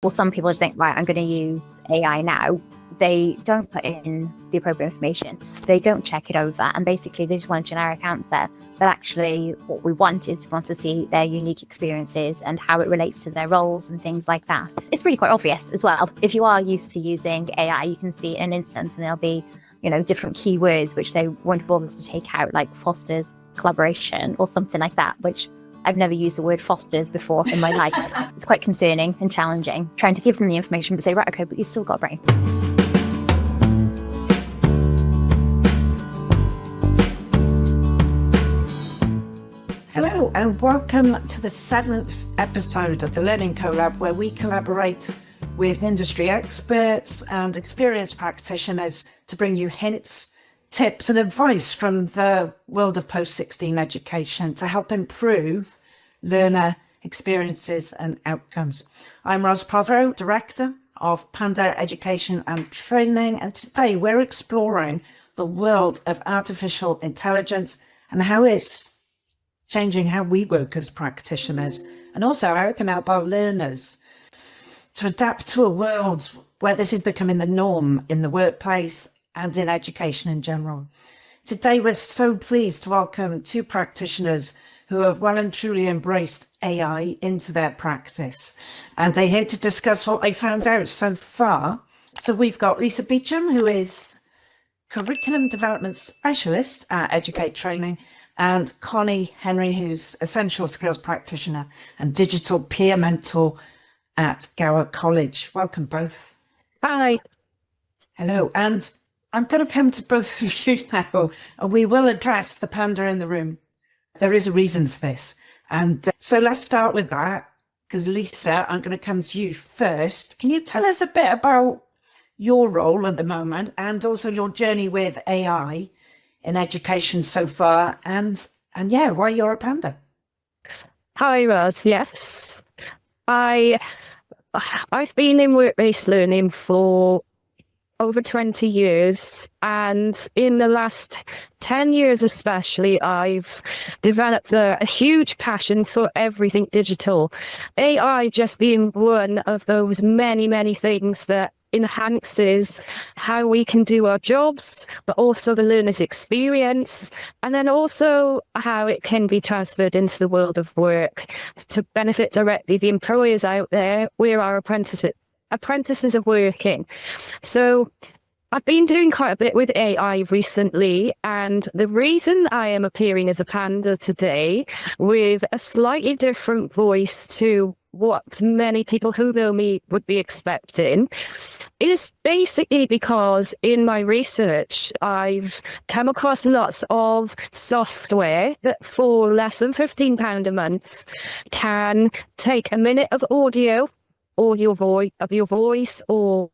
Well, some people just think, right, I'm going to use AI now. They don't put in the appropriate information. They don't check it over. And basically, they just want a generic answer. But actually, what we want is we want to see their unique experiences and how it relates to their roles and things like that. It's really quite obvious as well. If you are used to using AI, you can see in an instant and there'll be, different keywords which they won't bother to take out, like fosters collaboration or something like that, which I've never used the word fosters before in my life. It's quite concerning and challenging, trying to give them the information, but say, right, okay, but you've still got a brain. Hello, and welcome to the 7th episode of the Learning Collab, where we collaborate with industry experts and experienced practitioners to bring you hints, tips and advice from the world of post-16 education to help improve learner experiences and outcomes. I'm Ros Prothero, Director of Panda Education and Training, and today we're exploring the world of artificial intelligence and how it's changing how we work as practitioners, and also how it can help our learners to adapt to a world where this is becoming the norm in the workplace and in education in general. Today, we're so pleased to welcome two practitioners who have well and truly embraced AI into their practice. And they're here to discuss what they found out so far. So we've got Lisa Beecham, who is Curriculum Development Specialist at Educator Training, and Connie Henry, who's Essential Skills Practitioner and Digital Peer Mentor at Gower College. Welcome both. Hi. Hello. And I'm going to come to both of you now, and we will address the panda in the room. There is a reason for this. And so let's start with that, because Lisa, I'm going to come to you first. Can you tell us a bit about your role at the moment and also your journey with AI in education so far, and why you're a panda? Hi, Ros. Yes, I've been in work-based learning for over 20 years, and in the last 10 years especially, I've developed a huge passion for everything digital. AI just being one of those many things that enhances how we can do our jobs, but also the learner's experience, and then also how it can be transferred into the world of work to benefit directly the employers out there where our apprentices are working. So I've been doing quite a bit with AI recently, and the reason I am appearing as a panda today with a slightly different voice to what many people who know me would be expecting is basically because in my research, I've come across lots of software that for less than £15 a month can take a minute of audio or your voice or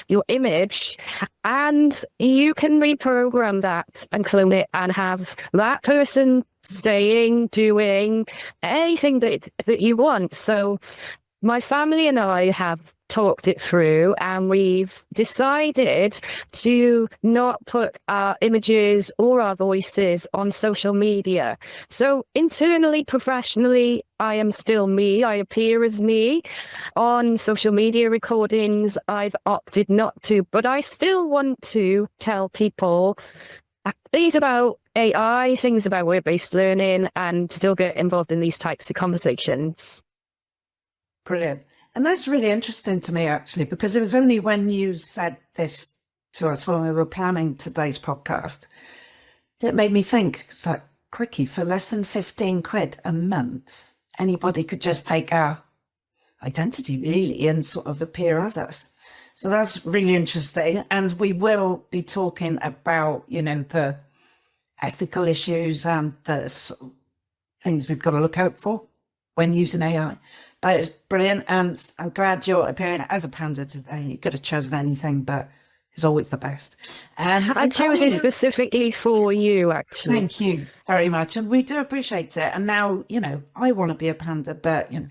your image, and you can reprogram that and clone it and have that person saying, doing anything that you want. So my family and I have talked it through, and we've decided to not put our images or our voices on social media. So internally, professionally, I am still me. I appear as me. On social media recordings, I've opted not to, but I still want to tell people things about AI, things about work-based learning, and still get involved in these types of conversations. Brilliant. And that's really interesting to me, actually, because it was only when you said this to us when we were planning today's podcast that made me think, it's like, quickie, for less than 15 quid a month, anybody could just take our identity, really, and sort of appear as us. So that's really interesting. And we will be talking about, the ethical issues and the sort of things we've got to look out for when using AI. But it's brilliant, and I'm glad you're appearing as a panda today. You could have chosen anything, but it's always the best. And I chose it specifically for you, actually. Thank you very much, and we do appreciate it. And now, I want to be a panda, but I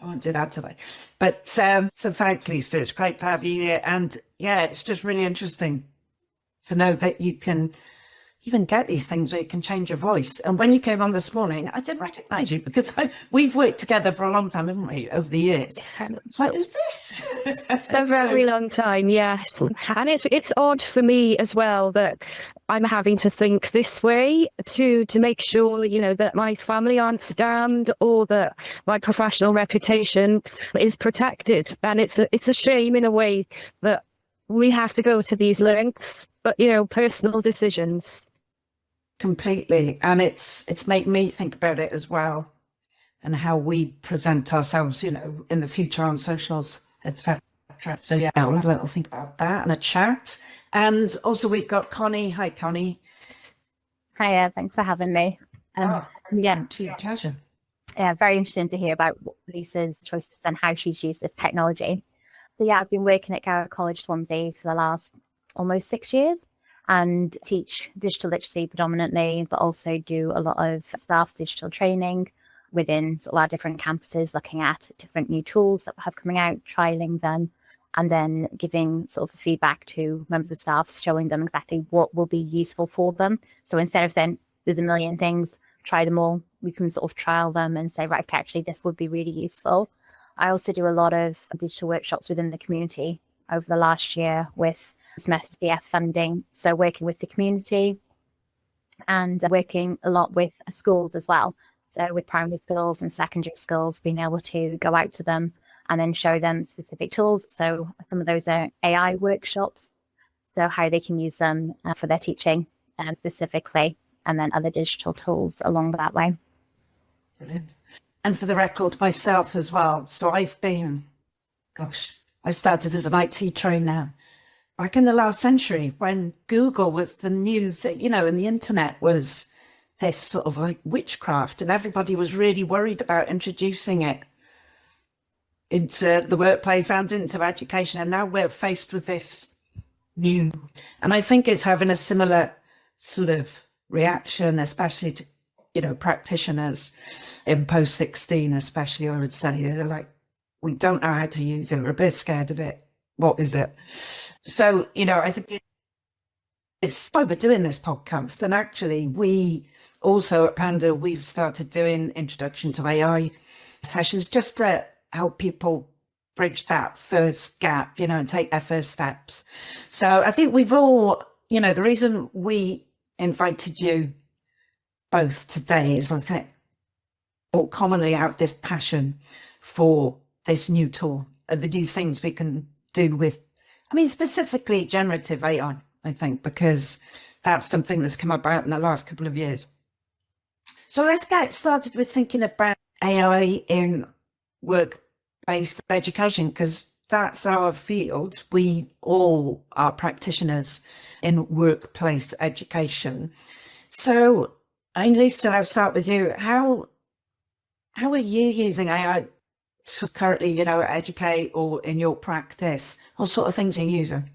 won't do that today. But so thanks, Lisa. It's great to have you here, and it's just really interesting to know that you can even get these things where you can change your voice. And when you came on this morning, I didn't recognize you because we've worked together for a long time, haven't we, over the years? It's like, who's this? It's a very long time, yes. And it's odd for me as well that I'm having to think this way to make sure, you know, that my family aren't scammed or that my professional reputation is protected. And it's a shame in a way that we have to go to these lengths, but, you know, personal decisions. Completely. And it's made me think about it as well, and how we present ourselves, you know, in the future on socials, etc. So yeah, I'll have a little think about that and a chat. And also we've got Connie. Hi, Connie. Hiya, thanks for having me. Yeah, Pleasure. yeah, very interesting to hear about Lisa's choices and how she's used this technology. So yeah, I've been working at Garrett College Swansea for the last almost 6 years and teach digital literacy predominantly, but also do a lot of staff digital training within sort of our different campuses, looking at different new tools that we have coming out, trialing them, and then giving sort of feedback to members of staff, showing them exactly what will be useful for them. So instead of saying there's a million things, try them all, we can sort of trial them and say, right, okay, actually, this would be really useful. I also do a lot of digital workshops within the community over the last year with some SBF funding. So working with the community and working a lot with schools as well. So with primary schools and secondary schools, being able to go out to them and then show them specific tools. So some of those are AI workshops, so how they can use them for their teaching specifically, and then other digital tools along that way. Brilliant. And for the record, myself as well. So I started as an IT trainer back in the last century when Google was the new thing, you know, and the internet was this sort of like witchcraft, and everybody was really worried about introducing it into the workplace and into education. And now we're faced with this new, and I think it's having a similar sort of reaction, especially to, you know, practitioners in post 16, especially, I would say. They're like, we don't know how to use it. We're a bit scared of it. What is it? So, you know, I think it's why we're doing this podcast. And actually, we also at Panda, we've started doing introduction to AI sessions just to help people bridge that first gap, you know, and take their first steps. So I think we've all, you know, the reason we invited you both today is, I think, all commonly out of this passion for this new tool and the new things we can do with, I mean, specifically generative AI, I think, because that's something that's come about in the last couple of years. So let's get started with thinking about AI in work-based education, because that's our field. We all are practitioners in workplace education. So, Lisa, I'll start with you. How are you using AI to currently, you know, educate or in your practice? What sort of things are you using?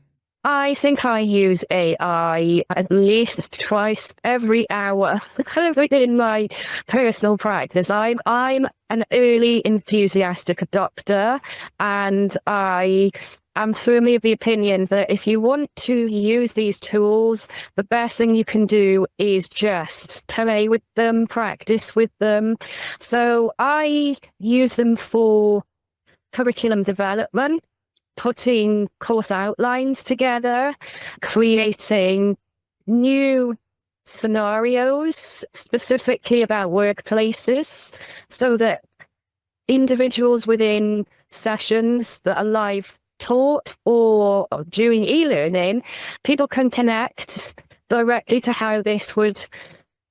I think I use AI at least twice every hour, kind of like in my personal practice. I'm an early enthusiastic adopter, and I am firmly of the opinion that if you want to use these tools, the best thing you can do is just play with them, practice with them. So I use them for curriculum development, putting course outlines together, creating new scenarios specifically about workplaces so that individuals within sessions that are live taught or during e-learning, people can connect directly to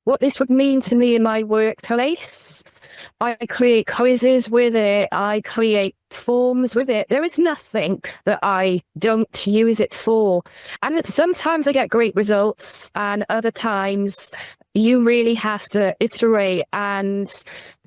what this would mean to me in my workplace. I create quizzes with it. I create forms with it. There is nothing that I don't use it for. And sometimes I get great results, and other times you really have to iterate and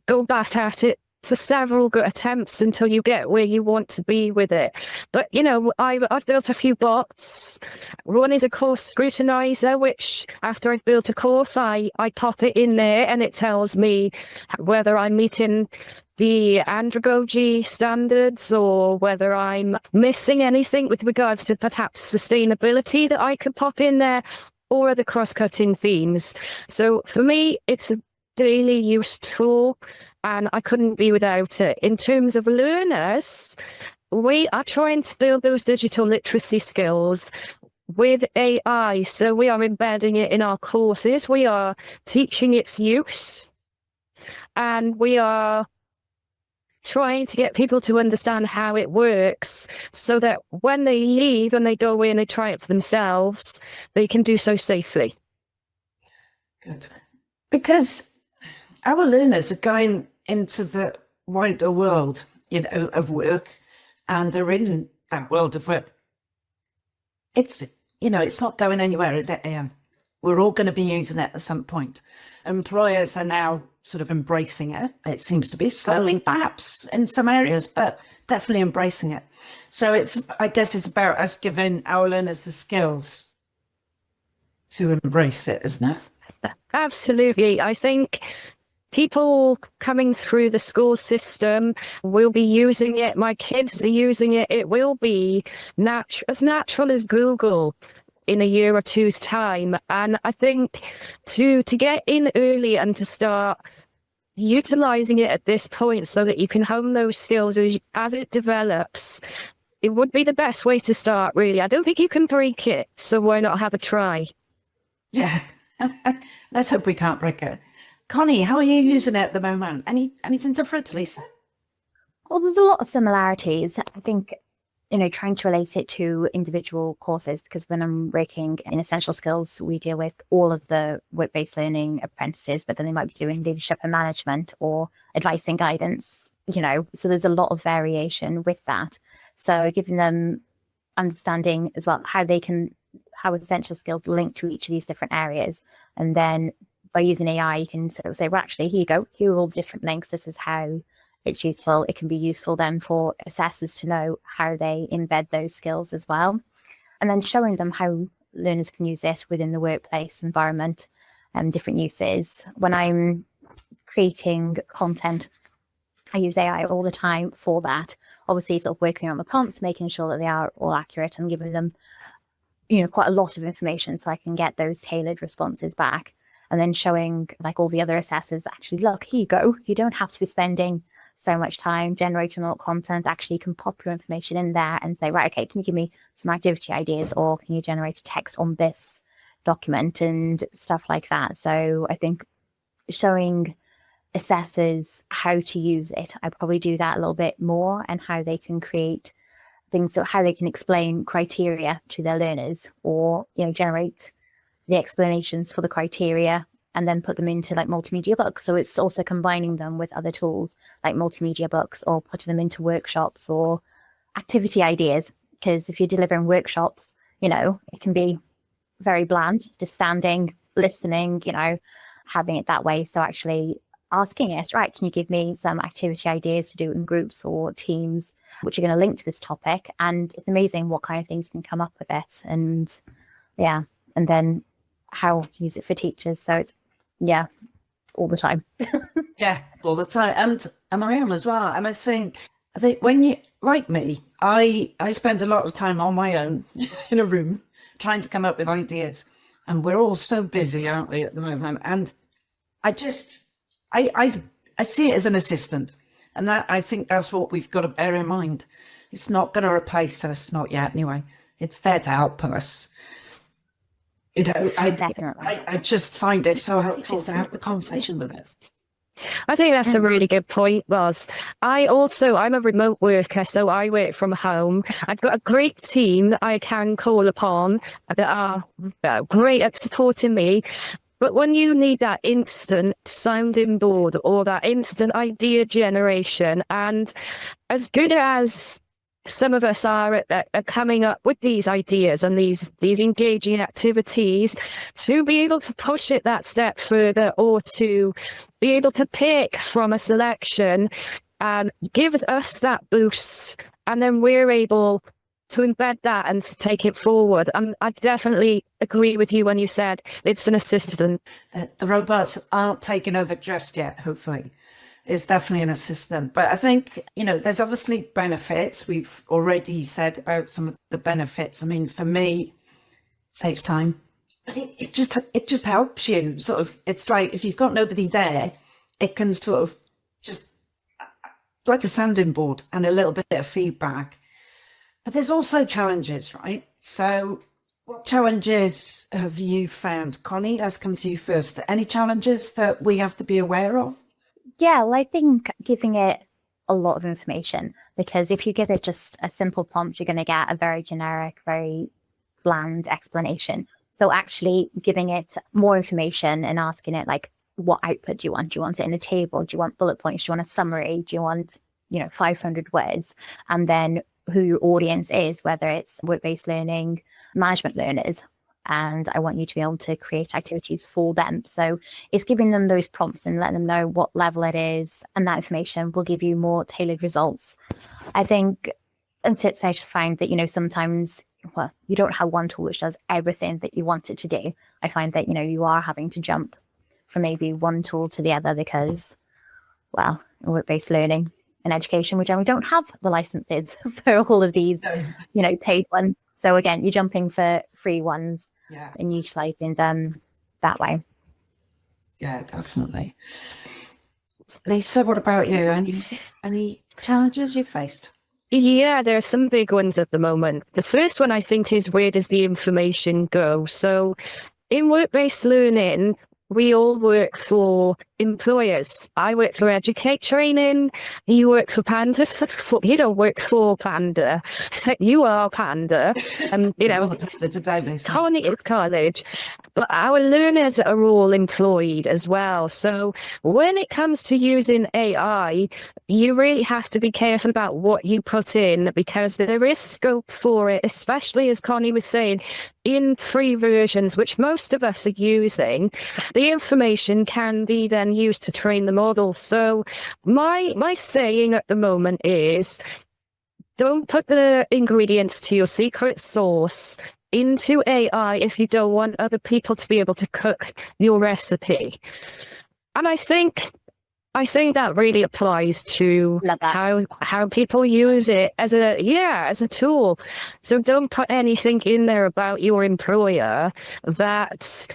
go back at it for several good attempts until you get where you want to be with it. But, you know, I've built a few bots. One is a course scrutinizer, which after I've built a course, I pop it in there and it tells me whether I'm meeting the andragogy standards or whether I'm missing anything with regards to perhaps sustainability that I could pop in there. or other cross-cutting themes. So for me, it's a daily use tool, and I couldn't be without it. In terms of learners, we are trying to build those digital literacy skills with AI. So we are embedding it in our courses, we are teaching its use, and we are trying to get people to understand how it works so that when they leave and they go in and try it for themselves, they can do so safely. Good. Because our learners are going into the wider world, of work, and are in that world of work. It's not going anywhere, is it, Ian? We're all going to be using it at some point. Employers are now sort of embracing it. It seems to be slowly, perhaps in some areas, but definitely embracing it. So I guess it's about us giving our learners the skills to embrace it, isn't it? Absolutely. I think people coming through the school system will be using it. My kids are using it. It will be as natural as Google in a year or two's time. And I think to get in early and to start utilizing it at this point so that you can hone those skills as it develops, it would be the best way to start, really. I don't think you can break it, so why not have a try? Yeah. Let's hope we can't break it. Connie, how are you using it at the moment? Anything different, Lisa? Well, there's a lot of similarities. I think, trying to relate it to individual courses, because when I'm working in essential skills, we deal with all of the work-based learning apprentices, but then they might be doing leadership and management or advice and guidance, so there's a lot of variation with that. So giving them understanding as well how essential skills link to each of these different areas. And then by using AI, you can sort of say, well, actually, here you go. Here are all the different links. This is how it's useful. It can be useful then for assessors to know how they embed those skills as well. And then showing them how learners can use it within the workplace environment and different uses. When I'm creating content, I use AI all the time for that. Obviously, sort of working on the prompts, making sure that they are all accurate and giving them, quite a lot of information so I can get those tailored responses back. And then showing like all the other assessors, actually, look, here you go. You don't have to be spending so much time generating all content. Actually, you can pop your information in there and say, right, okay, can you give me some activity ideas, or can you generate a text on this document and stuff like that? So I think showing assessors how to use it, I probably do that a little bit more, and how they can create things, so how they can explain criteria to their learners, or generate the explanations for the criteria and then put them into like multimedia books. So it's also combining them with other tools like multimedia books, or putting them into workshops or activity ideas. Because if you're delivering workshops, it can be very bland, just standing, listening, having it that way. So actually asking it, right, can you give me some activity ideas to do in groups or teams, which are going to link to this topic? And it's amazing what kind of things can come up with it. And yeah, and then how to use it for teachers. So it's, all the time. Yeah, all the time. And I am as well. And I think when you, like me, I spend a lot of time on my own in a room trying to come up with ideas. And we're all so busy, aren't we, at the moment? And I see it as an assistant. And I think that's what we've got to bear in mind. It's not going to replace us, not yet anyway. It's there to help us. I just find it so helpful to have the conversation with us. I think that's a really good point, Roz. I'm a remote worker, so I work from home. I've got a great team that I can call upon that are great at supporting me. But when you need that instant sounding board or that instant idea generation, and as good as some of us are coming up with these ideas and these engaging activities, to be able to push it that step further, or to be able to pick from a selection, gives us that boost, and then we're able to embed that and to take it forward. And I definitely agree with you when you said it's an assistant. The robots aren't taking over just yet, hopefully. It's definitely an assistant. But I think, there's obviously benefits. We've already said about some of the benefits. I mean, for me, it saves time. But it just helps you sort of. It's like if you've got nobody there, it can sort of just like a sounding board and a little bit of feedback. But there's also challenges, right? So what challenges have you found? Connie, let's come to you first. Any challenges that we have to be aware of? Yeah, well, I think giving it a lot of information, because if you give it just a simple prompt, you're going to get a very generic, very bland explanation. So actually giving it more information and asking it like, what output do you want? Do you want it in a table? Do you want bullet points? Do you want a summary? Do you want, 500 words? And then who your audience is, whether it's work-based learning, management learners. And I want you to be able to create activities for them. So it's giving them those prompts and letting them know what level it is. And that information will give you more tailored results. I think, and I just find that, sometimes, well, you don't have one tool which does everything that you want it to do. I find that, you are having to jump from maybe one tool to the other because, well, work-based learning and education, we don't have the licenses for all of these, paid ones. So again, you're jumping for free ones and utilizing them that way. Yeah, definitely. Lisa, what about you? Any challenges you faced? Yeah, there are some big ones at the moment. The first one I think is, where does the information go? So in work-based learning, we all work for employers. I work for Educate Training. You work for Panda. You don't work for Panda. So you are Panda. College. But our learners are all employed as well. So when it comes to using AI, you really have to be careful about what you put in, because there is scope for it, especially as Connie was saying, in free versions, which most of us are using. The information can be then used to train the model. So my saying at the moment is, don't put the ingredients to your secret sauce into AI if you don't want other people to be able to cook your recipe. And I think that really applies to how people use it as a tool. So don't put anything in there about your employer that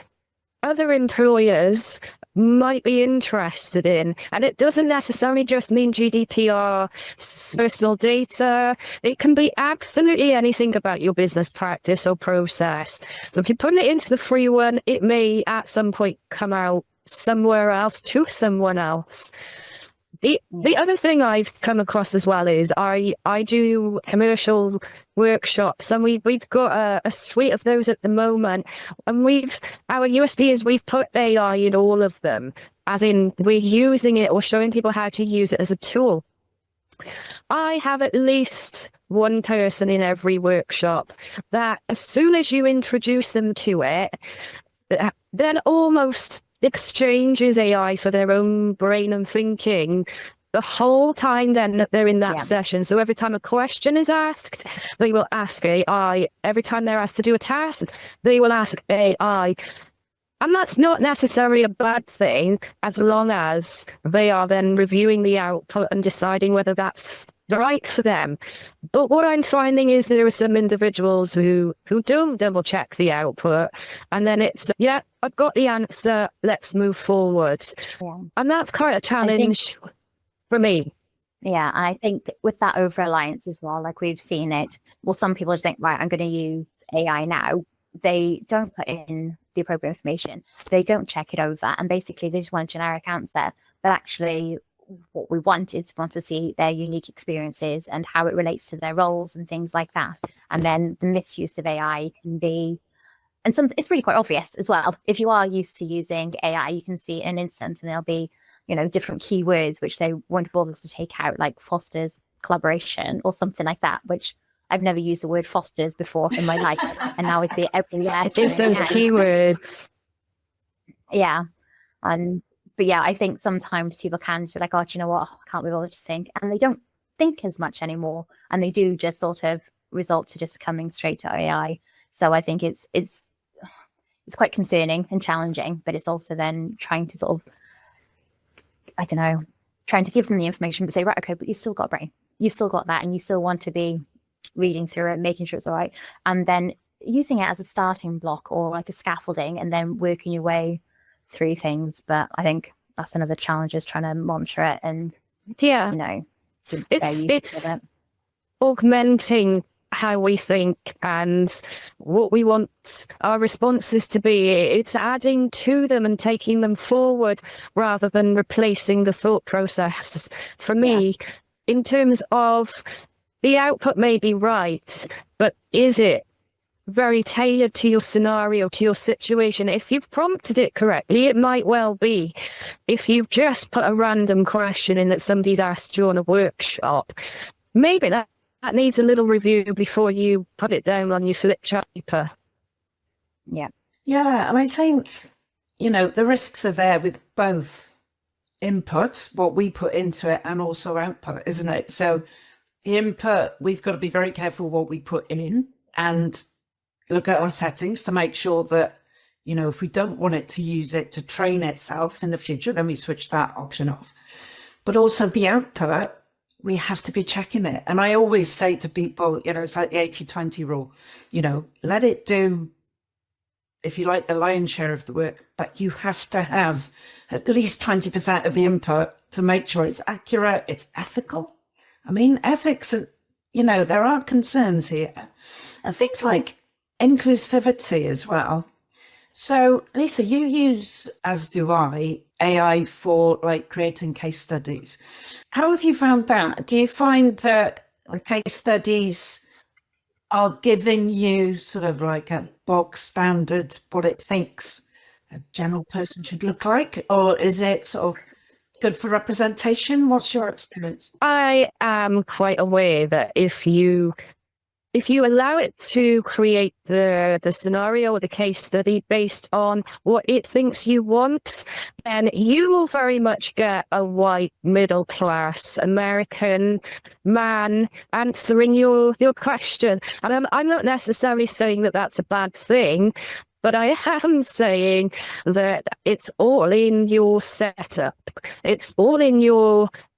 other employers might be interested in. And it doesn't necessarily just mean GDPR, personal data. It can be absolutely anything about your business practice or process. So if you put it into the free one, it may at some point come out somewhere else to someone else. The other thing I've come across as well is I do commercial workshops, and we've got a suite of those at the moment, and our USP is we've put AI in all of them, as in we're using it or showing people how to use it as a tool. I have at least one person in every workshop that as soon as you introduce them to it, then almost exchanges AI for their own brain and thinking the whole time then that they're in that session. So every time a question is asked, they will ask AI. Every time they're asked to do a task, they will ask AI. And that's not necessarily a bad thing, as long as they are then reviewing the output and deciding whether that's right for them. But what I'm finding is there are some individuals who don't double check the output, and then it's, I've got the answer, let's move forward. And that's quite a challenge for me. Yeah, and I think with that over-reliance as well, like we've seen it, well, some people just think, right, I'm going to use AI now. They don't put in the appropriate information. They don't check it over. And basically, they just want a generic answer. But actually, what we want is we want to see their unique experiences and how it relates to their roles and things like that. And then the misuse of AI can be, and it's really quite obvious as well. If you are used to using AI, you can see in an instant, and there'll be, different keywords which they won't bother to take out, like fosters collaboration or something like that, which I've never used the word fosters before in my life, and now it's everywhere. Just those keywords. Yeah, but yeah, I think sometimes people can just be like, oh, do you know what? I can't be bothered to think, and they don't think as much anymore, and they do just sort of result to just coming straight to AI. So I think it's quite concerning and challenging, but it's also then trying to sort of, I don't know, trying to give them the information, but say, right, okay, but you still got a brain, you still got that, and you still want to be reading through it, making sure it's all right. And then using it as a starting block or like a scaffolding and then working your way through things. But I think that's another challenge, is trying to monitor it and, Yeah, you know, it's augmenting how we think and what we want our responses to be. It's adding to them and taking them forward rather than replacing the thought process. For me, in terms of the output may be right, but is it very tailored to your scenario, to your situation? If you've prompted it correctly, it might well be. If you've just put a random question in that somebody's asked you on a workshop, maybe that needs a little review before you put it down on your slip chart paper. Yeah. Yeah, and I think, the risks are there with both input, what we put into it, and also output, isn't it? So the input, we've got to be very careful what we put in and look at our settings to make sure that, if we don't want it to use it to train itself in the future, then we switch that option off. But also the output, we have to be checking it. And I always say to people, it's like the 80-20 rule, let it do, if you like, the lion's share of the work, but you have to have at least 20% of the input to make sure it's accurate, it's ethical. I mean, ethics, there are concerns here. And things like inclusivity as well. So, Lisa, you use, as do I, AI for creating case studies. How have you found that? Do you find that the case studies are giving you sort of like a bog standard, what it thinks a general person should look like? Or is it sort of good for representation? What's your experience? I am quite aware that if you allow it to create the scenario or the case study based on what it thinks you want, then you will very much get a white middle class American man answering your question. And I'm not necessarily saying that that's a bad thing, but I am saying that it's all in your setup. It's all in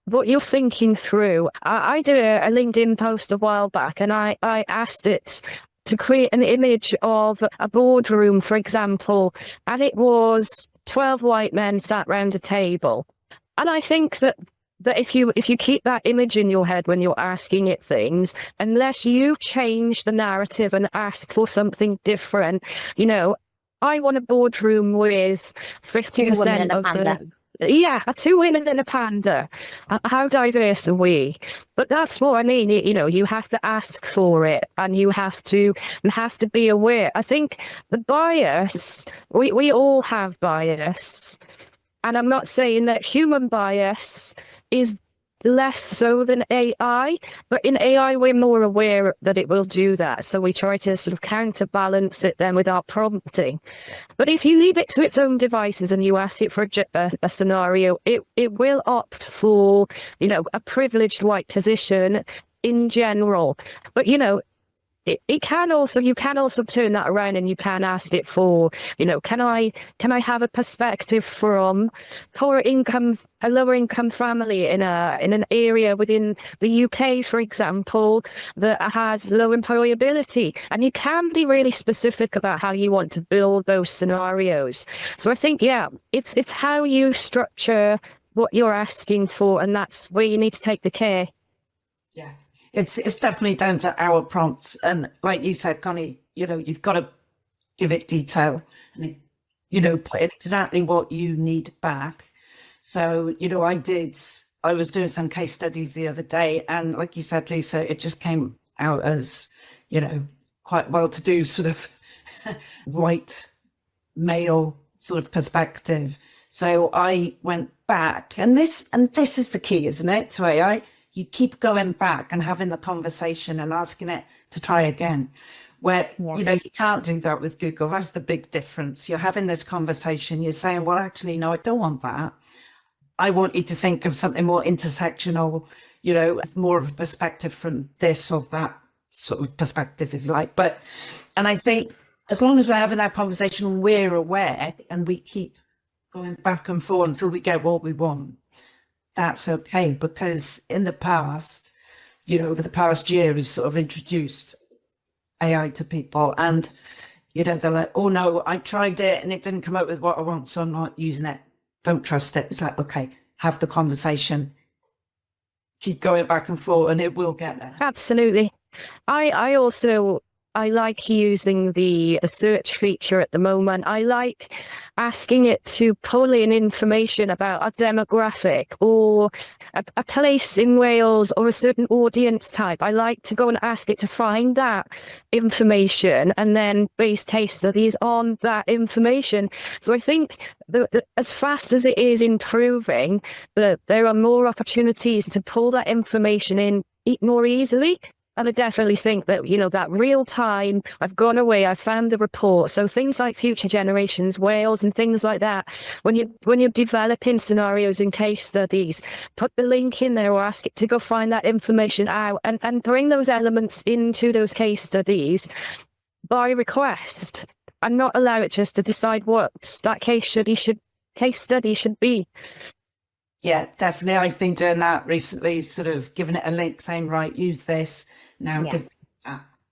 what you're thinking through. I did a LinkedIn post a while back, and I asked it to create an image of a boardroom, for example, and it was 12 white men sat round a table. And I think that if you keep that image in your head when you're asking it things, unless you change the narrative and ask for something different, I want a boardroom with 50% of the... Yeah, a 2 women and a panda. How diverse are we? But that's what I mean. You have to ask for it, and you have to be aware. I think the bias, we all have bias, and I'm not saying that human bias is less so than AI, but in AI we're more aware that it will do that, so we try to sort of counterbalance it then with our prompting. But if you leave it to its own devices and you ask it for a scenario, it will opt for a privileged white position in general. But it can also, you can also turn that around, and you can ask it for, can I have a perspective from a lower income family in an area within the UK, for example, that has low employability? And you can be really specific about how you want to build those scenarios. So I think, it's how you structure what you're asking for, and that's where you need to take the care. Yeah. It's definitely down to our prompts. And like you said, Connie, you've got to give it detail and, put exactly what you need back. So, I was doing some case studies the other day, and like you said, Lisa, it just came out as, quite well-to-do sort of white male sort of perspective. So I went back, and this is the key, isn't it, to AI? You keep going back and having the conversation and asking it to try again. Where, you can't do that with Google. That's the big difference. You're having this conversation. You're saying, well, actually, no, I don't want that. I want you to think of something more intersectional, with more of a perspective from this or that sort of perspective, if you like. And I think as long as we're having that conversation, we're aware and we keep going back and forth until we get what we want. That's okay, because in the past, over the past year, we've sort of introduced AI to people, and they're like, oh no, I tried it and it didn't come up with what I want, so I'm not using it. Don't trust it. It's like, okay, have the conversation, keep going back and forth, and it will get there. Absolutely. I like using the search feature at the moment. I like asking it to pull in information about a demographic or a place in Wales or a certain audience type. I like to go and ask it to find that information and then base case studies on that information. So I think that as fast as it is improving, there are more opportunities to pull that information in more easily. And I definitely think that, that real time, I've gone away, I found the report. So things like Future Generations Wales and things like that, when you're developing scenarios and case studies, put the link in there or ask it to go find that information out and bring those elements into those case studies by request, and not allow it just to decide what that case study should be. Yeah, definitely. I've been doing that recently, sort of giving it a link saying, right, use this now.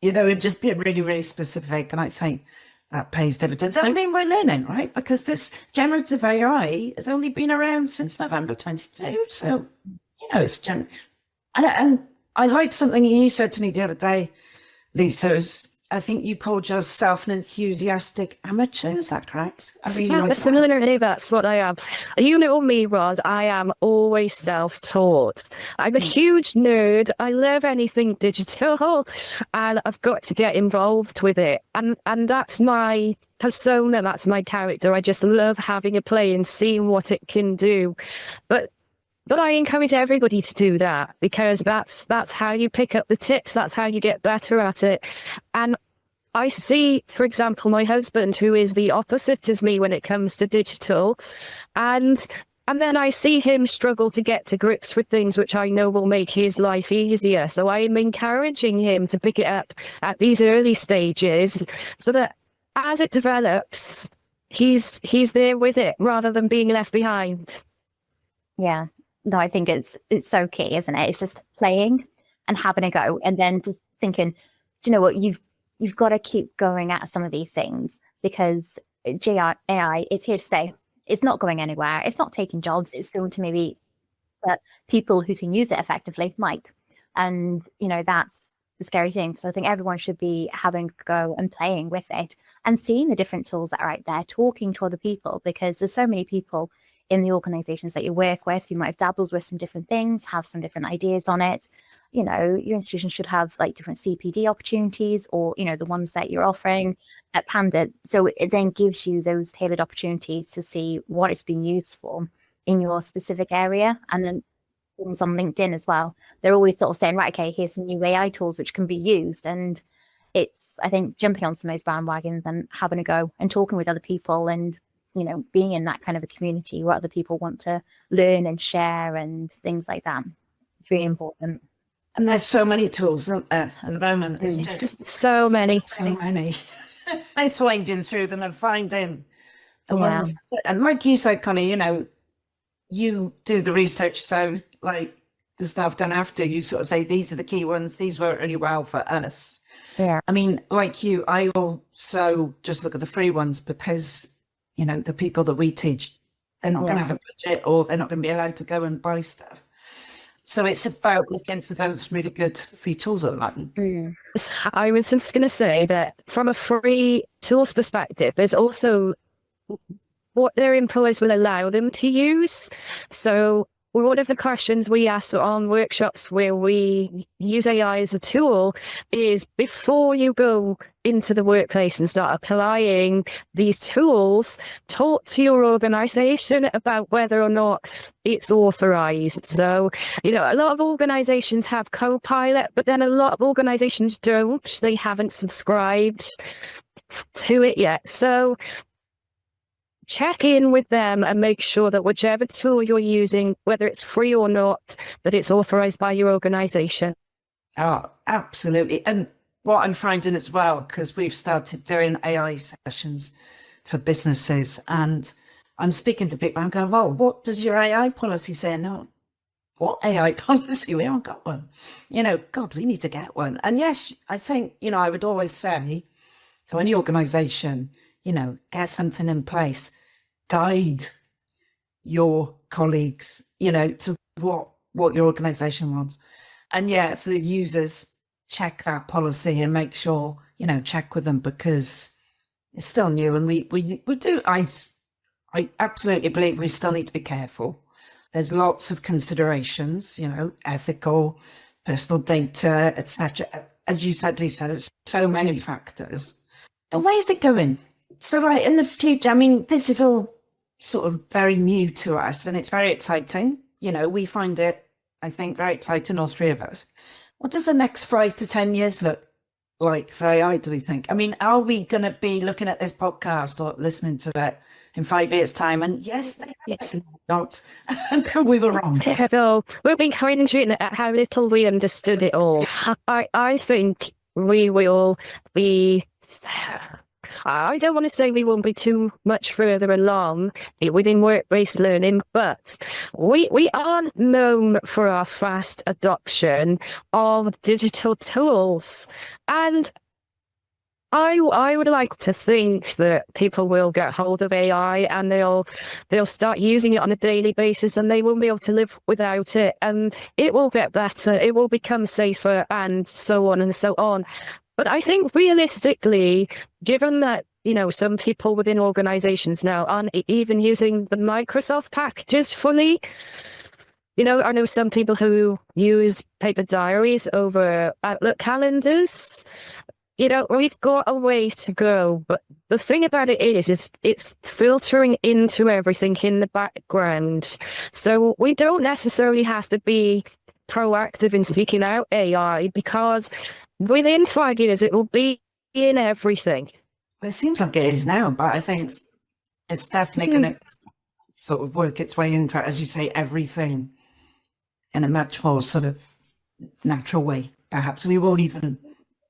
And just being really, really specific. And I think that pays dividends. I mean, we're learning, right? Because this generative AI has only been around since November 22. So, it's and I liked something you said to me the other day, Lisa, I think you called yourself an enthusiastic amateur. Is that correct? Similarly, that's what I am. You know me, Roz. I am always self-taught. I'm a huge nerd. I love anything digital, and I've got to get involved with it. And that's my persona. That's my character. I just love having a play and seeing what it can do. But I encourage everybody to do that, because that's how you pick up the tips. That's how you get better at it. And I see, for example, my husband, who is the opposite of me when it comes to digital, and then I see him struggle to get to grips with things which I know will make his life easier. So I'm encouraging him to pick it up at these early stages, so that as it develops, he's there with it rather than being left behind. Yeah. No, I think it's so key, isn't it? It's just playing and having a go, and then just thinking, do you know what, you've got to keep going at some of these things, because AI, it's here to stay. It's not going anywhere. It's not taking jobs. It's going to maybe, but people who can use it effectively might. And, that's the scary thing. So I think everyone should be having a go and playing with it and seeing the different tools that are out there, talking to other people, because there's so many people in the organizations that you work with. You might have dabbled with some different things, have some different ideas on it. Your institution should have like different CPD opportunities, or, the ones that you're offering at Panda. So it then gives you those tailored opportunities to see what it's being used for in your specific area. And then things on LinkedIn as well. They're always sort of saying, right, okay, here's some new AI tools which can be used. And it's, I think, jumping on some of those bandwagons and having a go and talking with other people, and being in that kind of a community where other people want to learn and share and things like that. It's really important. And there's so many tools at the moment. It's just so many. It's wading through them and finding the ones. And like you said, Connie, you do the research. So like the staff don't have to. You sort of say, these are the key ones. These work really well for us. Yeah. I mean, like you, I also just look at the free ones, because the people that we teach, they're not going to have a budget, or they're not going to be allowed to go and buy stuff. So it's about looking for those really good free tools at the moment. I was just going to say that from a free tools perspective, there's also what their employers will allow them to use. So one of the questions we ask on workshops where we use AI as a tool is, before you go into the workplace and start applying these tools, talk to your organization about whether or not it's authorized. So, a lot of organizations have Copilot, but then a lot of organizations don't. They haven't subscribed to it yet. So check in with them and make sure that whichever tool you're using, whether it's free or not, that it's authorized by your organization. Oh, absolutely. And what I'm finding as well, because we've started doing AI sessions for businesses, and I'm speaking to people, I'm going, well, what does your AI policy say? No, what AI policy? We haven't got one. God, we need to get one. And yes, I think, I would always say to any organization, get something in place, guide your colleagues, to what your organization wants. And yeah, for the users, check that policy and make sure, check with them, because it's still new. And we do, I absolutely believe we still need to be careful. There's lots of considerations, ethical, personal data, etc. As you said, Lisa, there's so many factors. But where's it going? So right in the future, I mean, this is all sort of very new to us, and it's very exciting. We find it, I think, very exciting, all three of us. What does the next 5 to 10 years look like for AI, do we think? I mean, are we going to be looking at this podcast or listening to it in 5 years' time? And yes, not. We were wrong. So we've been cringing at how little we understood it all. I think we will be... I don't want to say we won't be too much further along within work-based learning, but we aren't known for our fast adoption of digital tools. And I would like to think that people will get hold of AI and they'll start using it on a daily basis, and they won't be able to live without it, and it will get better, it will become safer, and so on and so on. But I think realistically, given that, some people within organizations now aren't even using the Microsoft packages fully, I know some people who use paper diaries over Outlook calendars. We've got a way to go, but the thing about it is it's filtering into everything in the background. So we don't necessarily have to be proactive in seeking out AI, because within 5 years, it will be in everything. Well, it seems like it is now, but I think it's definitely going to sort of work its way into, as you say, everything in a much more sort of natural way. Perhaps we won't even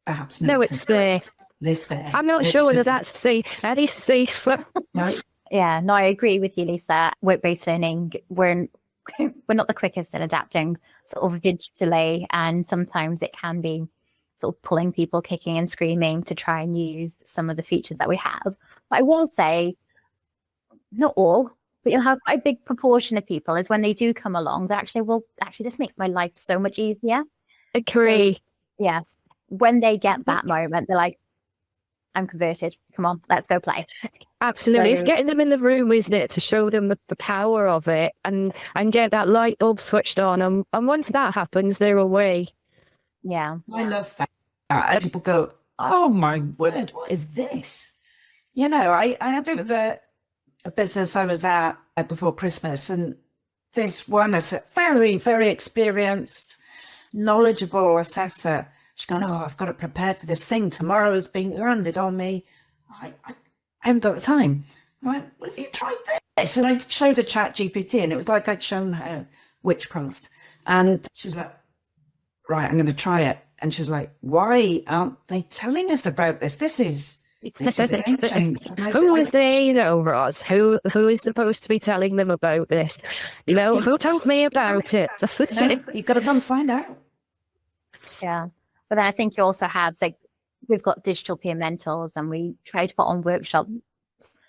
perhaps know it's there. It's there. I'm not sure whether that's safe. That is safe. No. Yeah, no, I agree with you, Lisa. Work-based learning, we're not the quickest at adapting sort of digitally, and sometimes it can be sort of pulling people kicking and screaming to try and use some of the features that we have. But I will say, not all, but you'll have quite a big proportion of people is when they do come along that actually this makes my life so much easier. Agree. So, yeah. When they get that moment, they're like, I'm converted. Come on, let's go play. Absolutely. So, it's getting them in the room, isn't it, to show them the power of it and get that light bulb switched on. And once that happens, they're away. Yeah. I love that. People go, oh my word, what is this? I had it with a business I was at before Christmas, and this one is a very, very experienced, knowledgeable assessor. She's going, oh, I've got to prepare for this thing. Tomorrow is being landed on me. I haven't got the time. I went, well, have you tried this? And I showed her ChatGPT, and it was like I'd shown her witchcraft. And she was like, right, I'm going to try it. And she was like, why aren't they telling us about this? This is a game changer. Who is they over us? Who is supposed to be telling them about this? Who told me about it? You've got to come find out. Yeah. But then I think you also have, we've got digital peer mentors, and we try to put on workshops,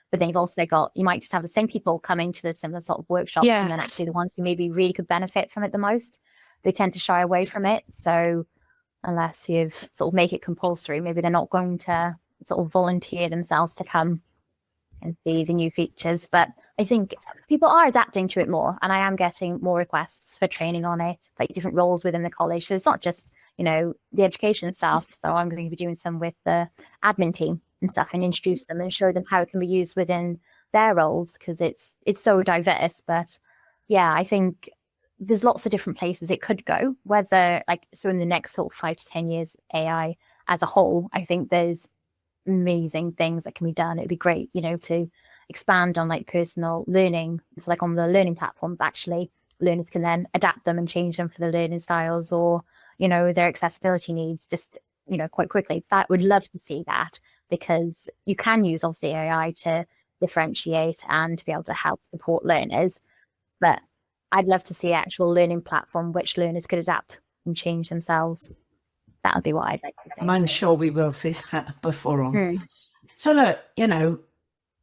but then you've also got, you might just have the same people coming to the similar sort of workshops, yes. And then actually the ones who maybe really could benefit from it the most, they tend to shy away from it. So unless you've sort of make it compulsory, maybe they're not going to sort of volunteer themselves to come and see the new features. But I think people are adapting to it more, and I am getting more requests for training on it, like different roles within the college. So it's not just, the education staff. So I'm going to be doing some with the admin team and stuff, and introduce them and show them how it can be used within their roles, because it's so diverse. But yeah, I think there's lots of different places it could go, whether so in the next sort of 5 to 10 years, AI as a whole, I think there's amazing things that can be done. It'd be great, to expand on personal learning. So on the learning platforms, actually, learners can then adapt them and change them for the learning styles or, their accessibility needs just, quite quickly. That would love to see that, because you can use obviously AI to differentiate and to be able to help support learners. But I'd love to see an actual learning platform which learners could adapt and change themselves. That would be what I'd like to see. And I'm sure we will see that before on. Hmm. So look,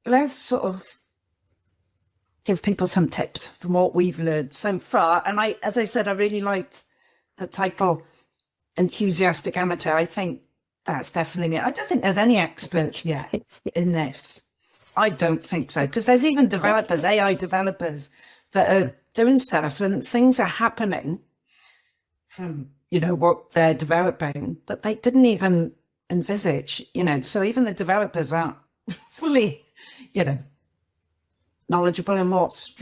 let's sort of give people some tips from what we've learned so far. And as I said, I really liked the title Enthusiastic Amateur. I think that's definitely me. I don't think there's any experts yet in this. I don't think so, because there's even developers, AI developers, that are doing stuff and things are happening from, what they're developing that they didn't even envisage, so even the developers aren't fully, knowledgeable in what's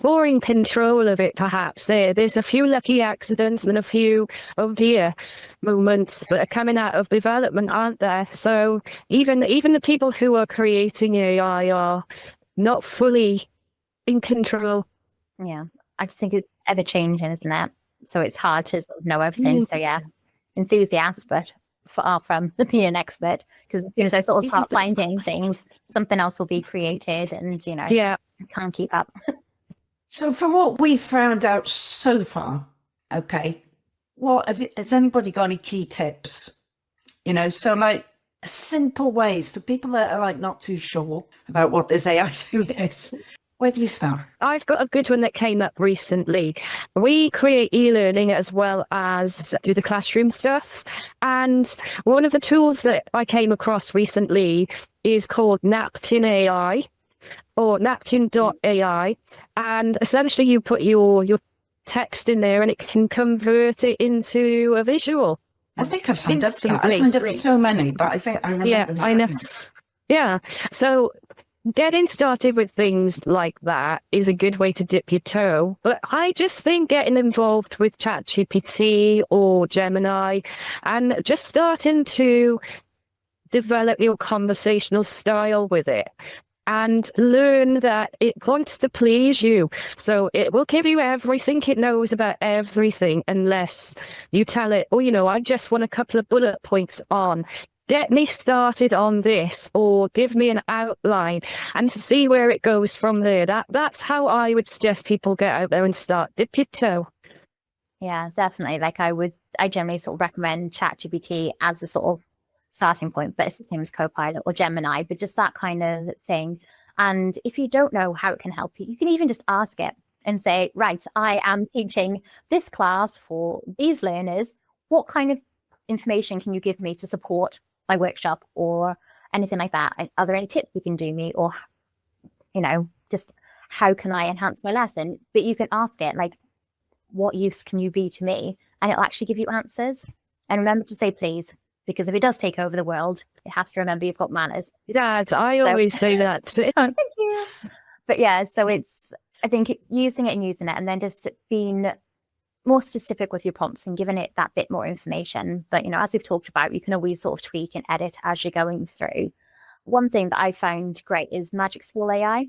or in control of it, perhaps. There's a few lucky accidents and a few, oh dear, moments that are coming out of development, aren't there? So even the people who are creating AI are not fully in control. Yeah, I just think it's ever changing, isn't it? So it's hard to sort of know everything. So yeah, enthusiast, but far from being an expert, because as soon as I sort of start finding things, something else will be created, and I can't keep up. So from what we've found out so far, okay, has anybody got any key tips? So like simple ways for people that are like not too sure about what this AI thing is. Where do you start? I've got a good one that came up recently. We create e-learning as well as do the classroom stuff. And one of the tools that I came across recently is called Napkin AI or napkin.ai. And essentially you put your text in there and it can convert it into a visual. I think I've signed up to that. I've signed up to so many, but I think I remember. Yeah, I know. Yeah. So getting started with things like that is a good way to dip your toe. But I just think getting involved with ChatGPT or Gemini and just starting to develop your conversational style with it and learn that it wants to please you. So it will give you everything it knows about everything unless you tell it, I just want a couple of bullet points on. Get me started on this, or give me an outline and see where it goes from there. That's how I would suggest people get out there and start. Dip your toe. Yeah, definitely. Like I generally sort of recommend ChatGPT as a sort of starting point, but it's the same as Copilot or Gemini, but just that kind of thing. And if you don't know how it can help you, you can even just ask it and say, right, I am teaching this class for these learners. What kind of information can you give me to support my workshop or anything like that? Are there any tips you can do me, or just how can I enhance my lesson? But you can ask it like, what use can you be to me, and it'll actually give you answers. And remember to say please, because if it does take over the world, it has to remember you've got manners. Dad, I always say that. Thank you. But yeah, so I think using it, and then just being more specific with your prompts and giving it that bit more information. But, as we've talked about, you can always sort of tweak and edit as you're going through. One thing that I found great is Magic School AI.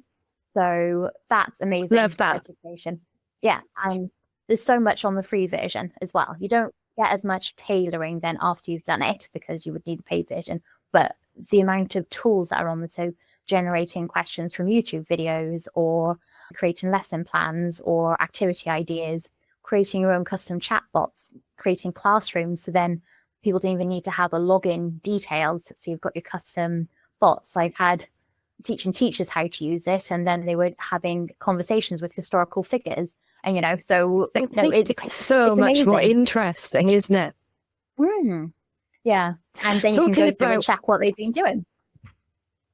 So that's amazing. Love that. Education. Yeah. And there's so much on the free version as well. You don't get as much tailoring then after you've done it, because you would need the paid version. But the amount of tools that are on there, so generating questions from YouTube videos, or creating lesson plans or activity ideas, creating your own custom chatbots, creating classrooms, so then people don't even need to have a login details. So you've got your custom bots. I've had teaching teachers how to use it, and then they were having conversations with historical figures. And so it's so much more interesting, isn't it? Yeah, and then you can go through and check what they've been doing.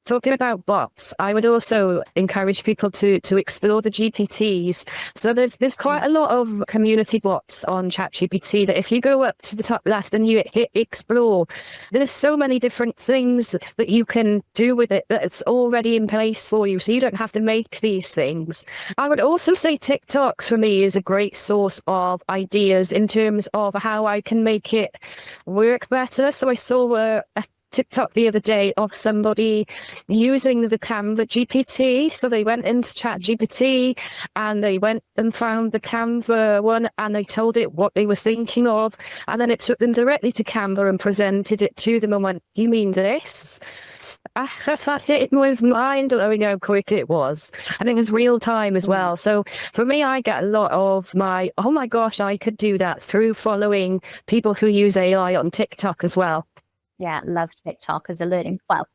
Talking about bots, I would also encourage people to explore the GPTs. So there's quite a lot of community bots on ChatGPT that if you go up to the top left and you hit explore, there's so many different things that you can do with it that's already in place for you. So you don't have to make these things. I would also say TikTok for me is a great source of ideas in terms of how I can make it work better. So I saw a TikTok the other day of somebody using the Canva GPT. So they went into Chat GPT and they went and found the Canva one and they told it what they were thinking of. And then it took them directly to Canva and presented it to them and went, "You mean this?" I thought it was mind-blowing how quick it was. And it was real time as well. So for me, I get a lot of my, oh my gosh, I could do that through following people who use AI on TikTok as well. Yeah, love TikTok as a learning. Well,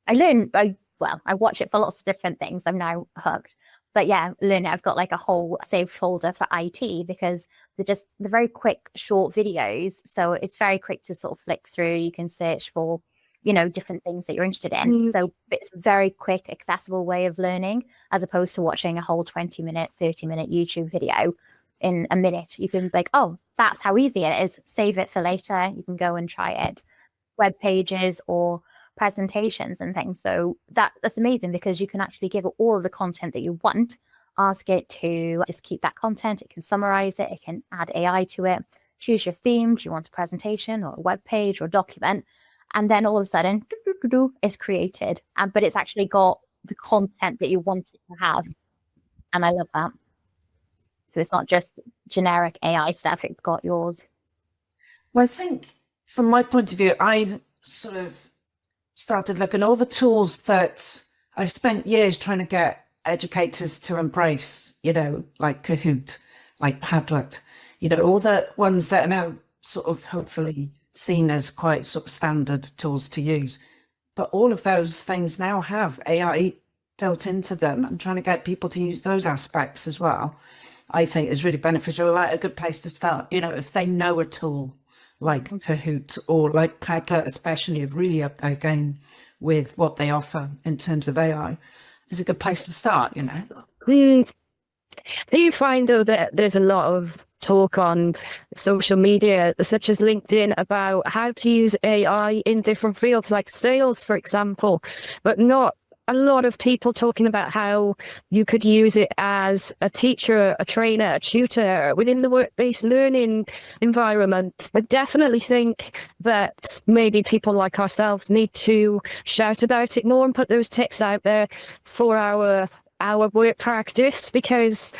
I watch it for lots of different things. I'm now hooked. But yeah, learning. I've got like a whole saved folder for IT because they're very quick, short videos. So it's very quick to sort of flick through. You can search for, different things that you're interested in. So it's a very quick, accessible way of learning as opposed to watching a whole 20-minute, 30-minute YouTube video in a minute. You can be like, oh, that's how easy it is. Save it for later. You can go and try it. Web pages or presentations and things. So that's amazing because you can actually give it all of the content that you want, ask it to just keep that content. It can summarize it. It can add AI to it. Choose your theme. Do you want a presentation or a web page or a document? And then all of a sudden, it's created. But it's actually got the content that you want it to have. And I love that. So it's not just generic AI stuff. It's got yours. Well, I think from my point of view, I've sort of started looking at all the tools that I've spent years trying to get educators to embrace, like Kahoot, like Padlet, all the ones that are now sort of hopefully seen as quite sort of standard tools to use. But all of those things now have AI built into them. I'm trying to get people to use those aspects as well. I think is really beneficial, like a good place to start, if they know a tool like Kahoot or like Padlet, especially, have really upped their game with what they offer in terms of AI. It's a good place to start, Do you find, though, that there's a lot of talk on social media, such as LinkedIn, about how to use AI in different fields, like sales, for example, but not a lot of people talking about how you could use it as a teacher, a trainer, a tutor within the work-based learning environment? I definitely think that maybe people like ourselves need to shout about it more and put those tips out there for our work practice, because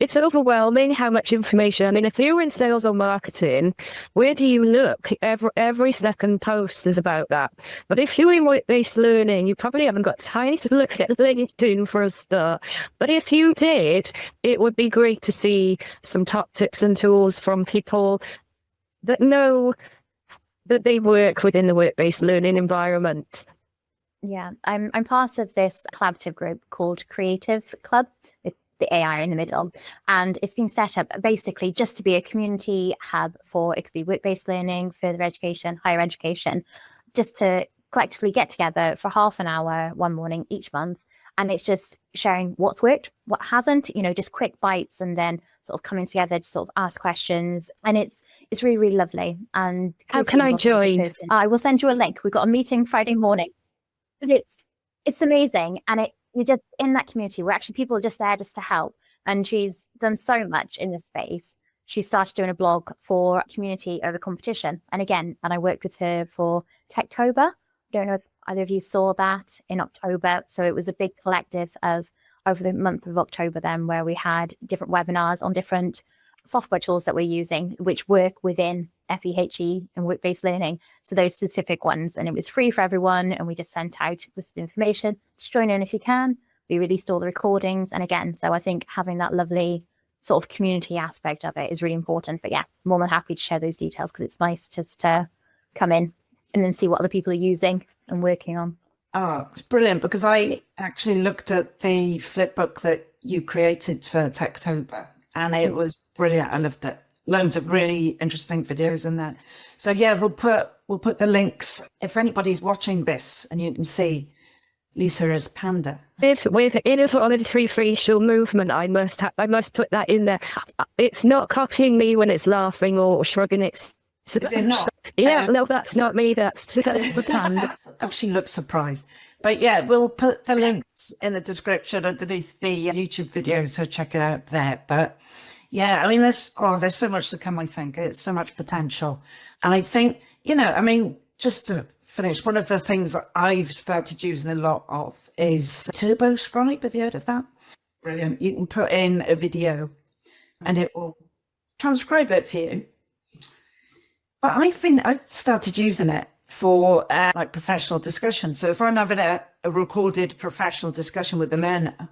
it's overwhelming how much information. I mean, if you're in sales or marketing, where do you look? Every second post is about that. But if you're in work-based learning, you probably haven't got time to look at LinkedIn for a start. But if you did, it would be great to see some top tips and tools from people that know that they work within the work-based learning environment. Yeah, I'm part of this collaborative group called Creative Club, with the AI in the middle, and it's been set up basically just to be a community hub for, it could be work-based learning, further education, higher education, just to collectively get together for half an hour one morning each month, and it's just sharing what's worked, what hasn't, just quick bites, and then sort of coming together to sort of ask questions, and it's really, really lovely. And how can I join? I will send you a link. We've got a meeting Friday morning. But it's amazing, and you're just in that community where actually people are just there just to help. And she's done so much in this space. She started doing a blog for community over competition, and I worked with her for Techtober. I don't know if either of you saw that in October. So it was a big collective of over the month of October then, where we had different webinars on different software tools that we're using, which work within FEHE and work-based learning. So those specific ones, and it was free for everyone. And we just sent out this information. Just join in if you can. We released all the recordings. And again, so I think having that lovely sort of community aspect of it is really important. But yeah, more than happy to share those details, because it's nice just to come in and then see what other people are using and working on. Oh, it's brilliant, because I actually looked at the flipbook that you created for Techtober, and it was brilliant. I loved it. Loads of really interesting videos in there. So yeah, we'll put the links if anybody's watching this, and you can see Lisa as Panda. With Innovative Facial Movement, I must put that in there. It's not copying me when it's laughing or shrugging its. Is it not? Yeah, no, that's not me. That's the Panda. Oh, she looks surprised. But yeah, we'll put the links in the description underneath the YouTube video, so check it out there. But yeah, I mean, there's so much to come, I think. It's so much potential. And I think, just to finished, one of the things that I've started using a lot of is TurboScribe. Have you heard of that? Brilliant. You can put in a video and it will transcribe it for you. But I've started using it for like professional discussion. So if I'm having a recorded professional discussion with the learner,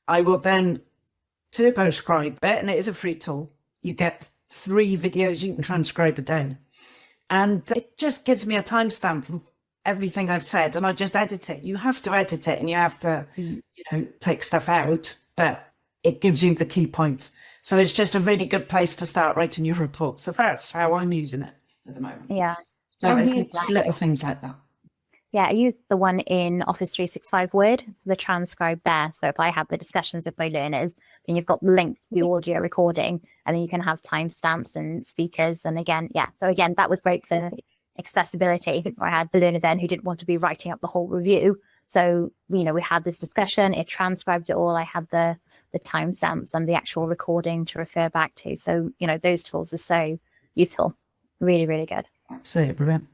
I will then TurboScribe it, and it is a free tool. You get 3 videos you can transcribe a day. And it just gives me a timestamp of everything I've said, and I just edit it. You have to edit it and you have to, take stuff out, but it gives you the key points. So it's just a really good place to start writing your report. So that's how I'm using it at the moment. Yeah. So I think little things like that. Yeah, I use the one in Office 365 Word, so the transcribe there. So if I have the discussions with my learners, then you've got the link to the audio recording, and then you can have timestamps and speakers. And again, so again, that was great for accessibility. I had the learner then who didn't want to be writing up the whole review. So, we had this discussion, it transcribed it all. I had the timestamps and the actual recording to refer back to. So, those tools are so useful. Really, really good. Absolutely brilliant.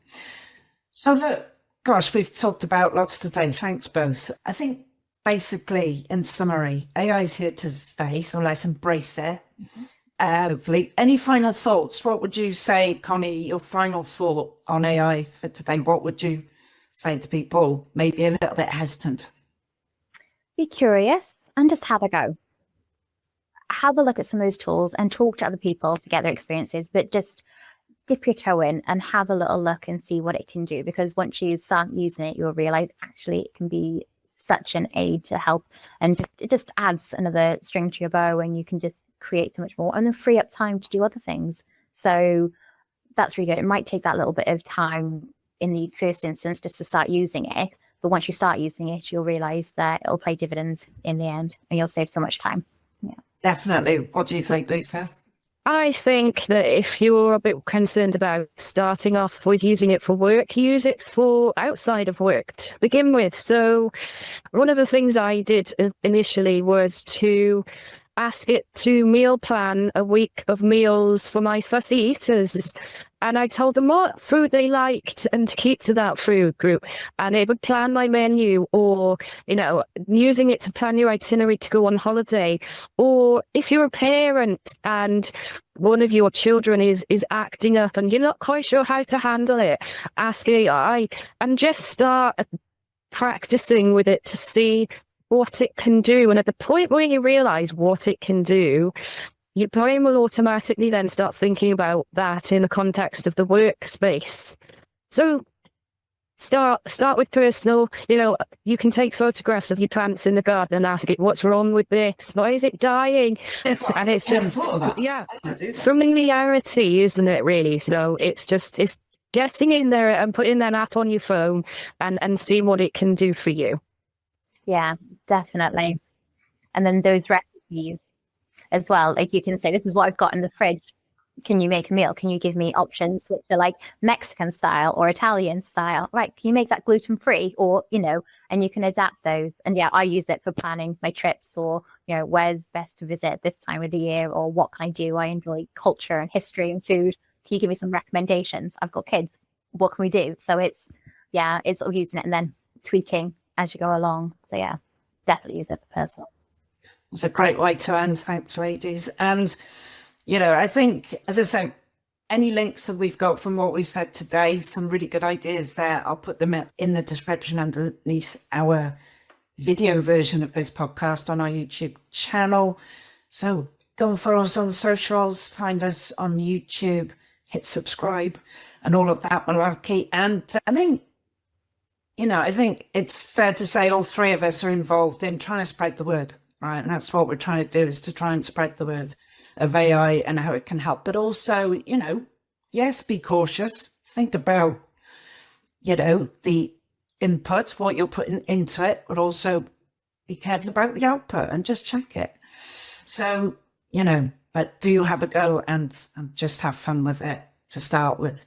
So look, gosh, we've talked about lots today. Thanks both. I think basically, in summary, AI is here to stay, so let's embrace it. Hopefully, any final thoughts? What would you say, Connie, your final thought on AI for today? What would you say to people maybe a little bit hesitant? Be curious and just have a go. Have a look at some of those tools and talk to other people to get their experiences, but just dip your toe in and have a little look and see what it can do, because once you start using it, you'll realize actually it can be such an aid to help, and it just adds another string to your bow, and you can just create so much more and then free up time to do other things. So that's really good. It might take that little bit of time in the first instance just to start using it, but once you start using it, you'll realize that it'll pay dividends in the end and you'll save so much time. Yeah, definitely. What do you think, Lisa? I think that if you're a bit concerned about starting off with using it for work, use it for outside of work to begin with. So one of the things I did initially was to ask it to meal plan a week of meals for my fussy eaters. And I told them what food they liked and to keep to that food group. And it would plan my menu, or, using it to plan your itinerary to go on holiday. Or if you're a parent and one of your children is acting up and you're not quite sure how to handle it, ask AI and just start practicing with it to see what it can do. And at the point where you realize what it can do, your brain will automatically then start thinking about that in the context of the workspace. So start with personal. You can take photographs of your plants in the garden and ask it, what's wrong with this? Why is it dying? And it's just, familiarity, isn't it, really? So it's getting in there and putting that app on your phone and seeing what it can do for you. Yeah, definitely. And then those recipes as well, like you can say, this is what I've got in the fridge. Can you make a meal? Can you give me options which are like Mexican style or Italian style? Right. Can you make that gluten free? Or, and you can adapt those. And I use it for planning my trips, or, where's best to visit this time of the year, or what can I do? I enjoy culture and history and food. Can you give me some recommendations? I've got kids. What can we do? So it's sort of using it and then tweaking as you go along. So definitely use it for personal. It's a great way to end. Thanks, ladies. And, I think, as I said, any links that we've got from what we've said today, some really good ideas there. I'll put them in the description underneath our video version of this podcast on our YouTube channel. So go and follow us on the socials, find us on YouTube, hit subscribe and all of that malarkey. And I think it's fair to say all 3 of us are involved in trying to spread the word. Right, and that's what we're trying to do, is to try and spread the word of AI and how it can help. But also, yes, be cautious. Think about, the input, what you're putting into it, but also be careful about the output and just check it. So, but do have a go and just have fun with it to start with.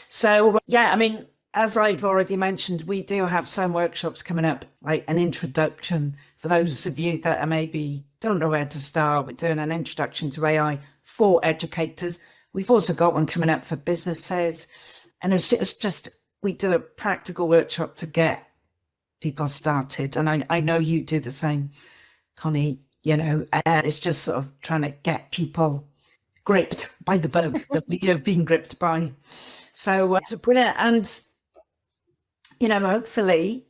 So, as I've already mentioned, we do have some workshops coming up, like an introduction for those of you that are maybe don't know where to start. We're doing an introduction to AI for educators. We've also got one coming up for businesses. And it's just we do a practical workshop to get people started. And I know you do the same, Connie. You know, it's just sort of trying to get people gripped by the bug that we have been gripped by. So it's brilliant. And, you know, hopefully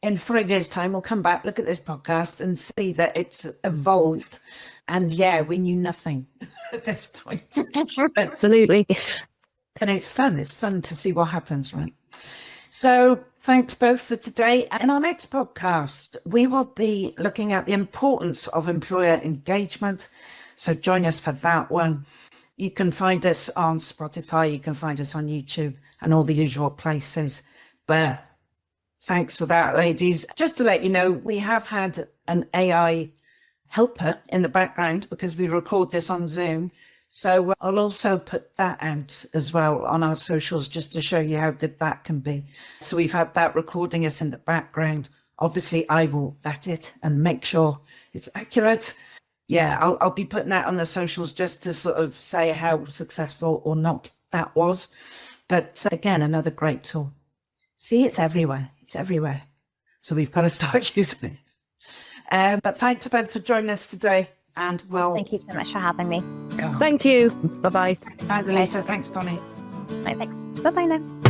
in 5 years' time, we'll come back, look at this podcast and see that it's evolved. And yeah, we knew nothing at this point. Absolutely. And it's fun. It's fun to see what happens, right? So thanks both for today. In our next podcast, we will be looking at the importance of employer engagement. So join us for that one. You can find us on Spotify. You can find us on YouTube and all the usual places. But thanks for that, ladies. Just to let you know, we have had an AI helper in the background because we record this on Zoom. So I'll also put that out as well on our socials just to show you how good that can be. So we've had that recording us in the background. Obviously, I will vet it and make sure it's accurate. Yeah, I'll be putting that on the socials just to sort of say how successful or not that was. But again, another great tool. See, it's everywhere. It's everywhere. So we've got to start using it. But thanks both for joining us today. And we'll... Thank you so much for having me. Thank you. Bye-bye. Thanks, Lisa. Thanks, Connie. Right, thanks. Bye-bye now.